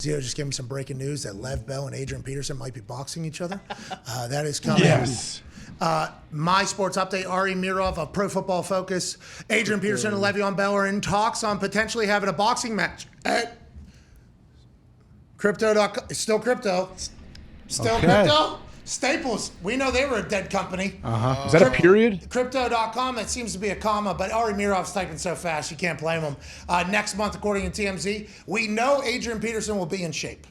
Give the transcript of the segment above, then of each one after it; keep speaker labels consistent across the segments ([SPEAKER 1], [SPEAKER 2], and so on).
[SPEAKER 1] Zio just gave me some breaking news that Lev Bell and Adrian Peterson might be boxing each other. That is coming.
[SPEAKER 2] Yes.
[SPEAKER 1] My sports update, Ari Mirov of Pro Football Focus. Adrian Peterson and Le'Veon Bell are in talks on potentially having a boxing match at Crypto.com. It's still crypto. Still crypto? Staples. We know they were a dead company.
[SPEAKER 2] Is that a period?
[SPEAKER 1] Crypto.com, that seems to be a comma, but Ari Mirov's typing so fast, you can't blame him. Next month, according to TMZ, we know Adrian Peterson will be in shape.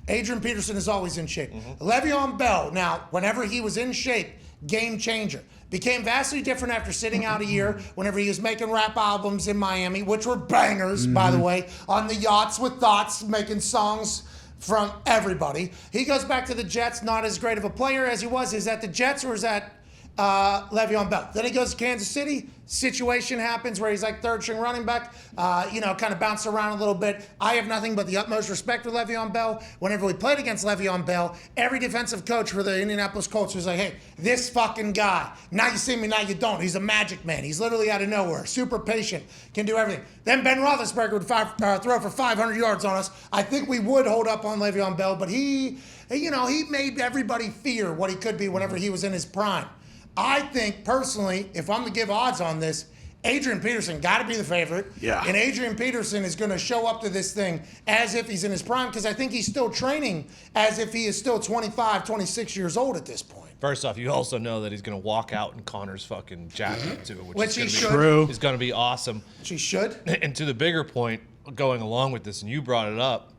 [SPEAKER 1] Adrian Peterson is always in shape. Le'Veon Bell, now, whenever he was in shape, game changer. Became vastly different after sitting out a year whenever he was making rap albums in Miami, which were bangers, by the way, on the yachts with thoughts, making songs from everybody. He goes back to the Jets, not as great of a player as he was. Is that the Jets or is that Le'Veon Bell? Then he goes to Kansas City. Situation happens where he's like third string running back, kind of bounced around a little bit. I have nothing but the utmost respect for Le'Veon Bell. Whenever we played against Le'Veon Bell, every defensive coach for the Indianapolis Colts was like, hey, this fucking guy, now you see me, now you don't. He's a magic man. He's literally out of nowhere. Super patient, can do everything. Then Ben Roethlisberger would throw for 500 yards on us. I think we would hold up on Le'Veon Bell, but he made everybody fear what he could be whenever he was in his prime. I think, personally, if I'm to give odds on this, Adrian Peterson got to be the favorite.
[SPEAKER 2] Yeah.
[SPEAKER 1] And Adrian Peterson is going to show up to this thing as if he's in his prime, because I think he's still training as if he is still 25, 26 years old at this point.
[SPEAKER 3] First off, you also know that he's going to walk out in Connor's fucking jacket, too,
[SPEAKER 1] Which he should.
[SPEAKER 2] True.
[SPEAKER 3] Is going to be awesome.
[SPEAKER 1] She should.
[SPEAKER 3] And to the bigger point, going along with this, and you brought it up,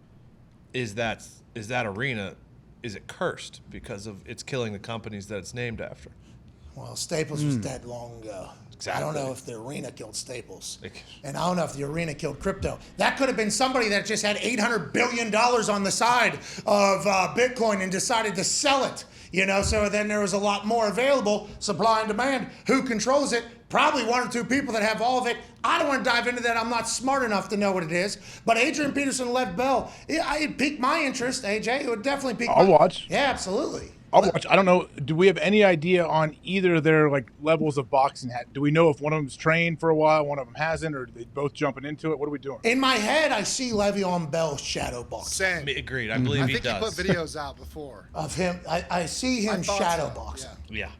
[SPEAKER 3] is that arena, is it cursed because of it's killing the companies that it's named after?
[SPEAKER 1] Well, Staples was dead long ago.
[SPEAKER 3] Exactly.
[SPEAKER 1] I don't know if the arena killed Staples. And I don't know if the arena killed crypto. That could have been somebody that just had $800 billion on the side of Bitcoin and decided to sell it. So then there was a lot more available, supply and demand. Who controls it? Probably one or two people that have all of it. I don't want to dive into that. I'm not smart enough to know what it is. But Adrian Peterson, Lev Bell, it piqued my interest, AJ. It would definitely pique
[SPEAKER 2] I'll watch.
[SPEAKER 1] Yeah, absolutely.
[SPEAKER 2] I'll watch. I don't know. Do we have any idea on either of their levels of boxing? Do we know if one of them's trained for a while, one of them hasn't, or are they both jumping into it? What are we doing?
[SPEAKER 1] In my head, I see Le'Veon Bell shadow boxing.
[SPEAKER 4] Same.
[SPEAKER 3] Agreed. I believe he does.
[SPEAKER 4] I think he put videos out before.
[SPEAKER 1] Of him, I see him shadow boxing.
[SPEAKER 3] Yeah.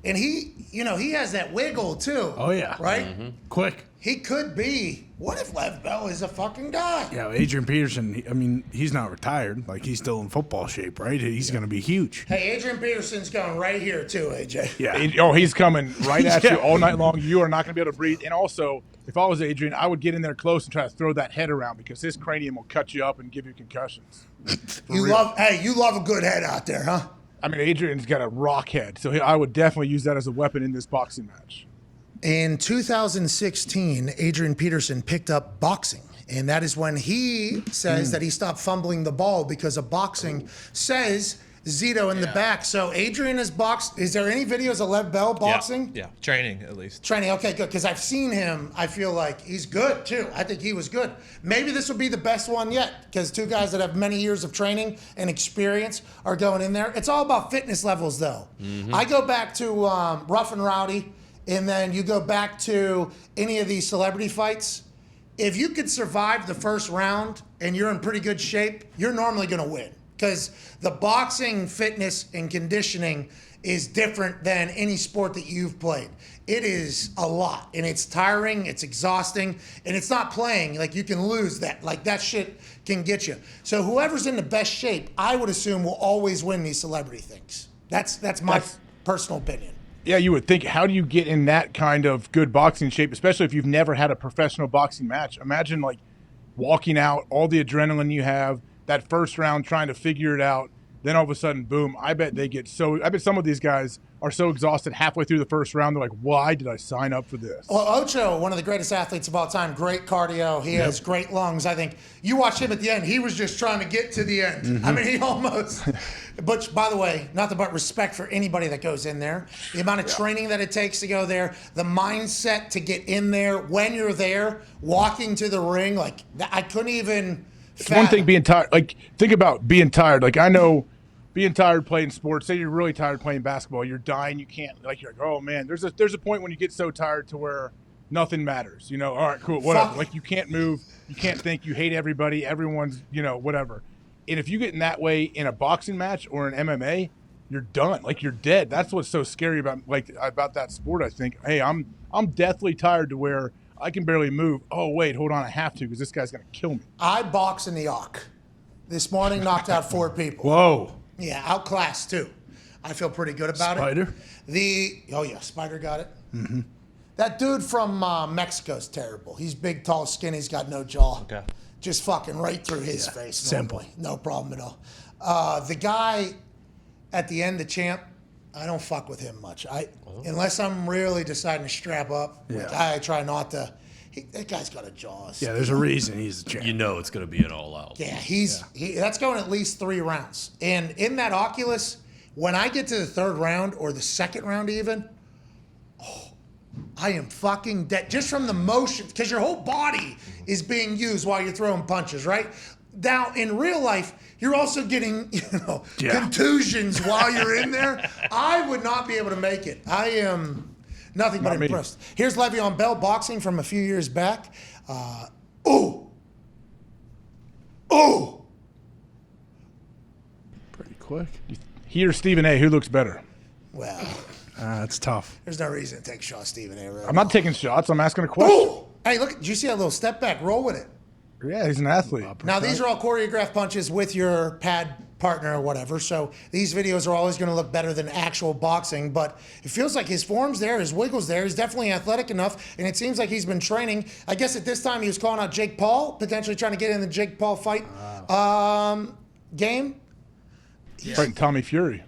[SPEAKER 1] And he has that wiggle too.
[SPEAKER 2] Oh, yeah.
[SPEAKER 1] Right?
[SPEAKER 2] Quick.
[SPEAKER 1] He could be. What if Lev Bell is a fucking guy?
[SPEAKER 5] Yeah, Adrian Peterson, he's not retired. He's still in football shape, right? He's going to be huge.
[SPEAKER 1] Hey, Adrian Peterson's going right here too, AJ.
[SPEAKER 5] Yeah.
[SPEAKER 2] He's coming right at you all night long. You are not going to be able to breathe. And also, if I was Adrian, I would get in there close and try to throw that head around because his cranium will cut you up and give you concussions.
[SPEAKER 1] You love a good head out there, huh?
[SPEAKER 2] Adrian's got a rock head, so I would definitely use that as a weapon in this boxing match.
[SPEAKER 1] In 2016, Adrian Peterson picked up boxing. And that is when he says that he stopped fumbling the ball because of boxing, says Zito in the back. So Adrian has boxed. Is there any videos of Lev Bell boxing?
[SPEAKER 3] Yeah. Training, at least.
[SPEAKER 1] Training, okay, good. Because I've seen him. I feel like he's good, too. I think he was good. Maybe this will be the best one yet, because two guys that have many years of training and experience are going in there. It's all about fitness levels, though. I go back to Rough and Rowdy, and then you go back to any of these celebrity fights. If you could survive the first round and you're in pretty good shape, you're normally going to win. Because the boxing fitness and conditioning is different than any sport that you've played. It is a lot, and it's tiring, it's exhausting, and it's not playing. You can lose that. That shit can get you. So whoever's in the best shape, I would assume, will always win these celebrity things. That's my personal opinion.
[SPEAKER 2] Yeah, you would think, how do you get in that kind of good boxing shape, especially if you've never had a professional boxing match? Imagine, walking out, all the adrenaline you have, that first round trying to figure it out, then all of a sudden, boom. I bet some of these guys are so exhausted halfway through the first round, they're like, why did I sign up for this?
[SPEAKER 1] Well, Ocho, one of the greatest athletes of all time, great cardio. He has great lungs. I think you watch him at the end, he was just trying to get to the end. He almost, but by the way, nothing but respect for anybody that goes in there. The amount of training that it takes to go there, the mindset to get in there, when you're there, walking to the ring, I couldn't even
[SPEAKER 2] It's one thing being tired. Think about being tired. I know being tired playing sports. Say you're really tired playing basketball. You're dying. You can't. You're like, oh man. There's a point when you get so tired to where nothing matters. All right, cool, whatever. You can't move. You can't think. You hate everybody. Everyone's, whatever. And if you get in that way in a boxing match or an MMA, you're done. Like, you're dead. That's what's so scary about that sport, I think. Hey, I'm deathly tired to where I can barely move. Oh, wait, hold on, I have to because this guy's going to kill me.
[SPEAKER 1] I box in the Arc. This morning, knocked out 4 people.
[SPEAKER 5] Whoa.
[SPEAKER 1] Yeah, outclassed, too. I feel pretty good about
[SPEAKER 5] Spider?
[SPEAKER 1] it. Oh, yeah, Spider got it. Mm-hmm. That dude from Mexico's terrible. He's big, tall, skinny. He's got no jaw.
[SPEAKER 3] Okay.
[SPEAKER 1] Just fucking right through his face.
[SPEAKER 5] Simple.
[SPEAKER 1] Normally. No problem at all. The guy at the end, the champ, I don't fuck with him much. Unless I'm really deciding to strap up, which I try not to. That guy's got a jaw.
[SPEAKER 5] Yeah, there's a reason he's the champ.
[SPEAKER 4] You know it's going to be an all-out.
[SPEAKER 1] Yeah, that's going at least 3 rounds. And in that Oculus, when I get to the 3rd round or the 2nd round even, I am fucking dead. Just from the motion, because your whole body is being used while you're throwing punches, right? Now, in real life, you're also getting, contusions while you're in there. I would not be able to make it. I am nothing but impressed. Here's Le'Veon Bell boxing from a few years back.
[SPEAKER 5] Pretty quick.
[SPEAKER 2] He or Stephen A., who looks better?
[SPEAKER 1] Well,
[SPEAKER 5] It's tough.
[SPEAKER 1] there's no reason to take shots, Stephen A. Right?
[SPEAKER 2] I'm not taking shots. I'm asking a question.
[SPEAKER 1] Hey, look, did you see that little step back? Roll with it.
[SPEAKER 2] Yeah, he's an athlete.
[SPEAKER 1] Now, these are all choreographed punches with your pad partner or whatever, so these videos are always going to look better than actual boxing, but it feels like his form's there, his wiggle's there, he's definitely athletic enough, and it seems like he's been training. I guess at this time he was calling out Jake Paul, potentially trying to get in the Jake Paul fight game.
[SPEAKER 2] Fighting Tommy Fury.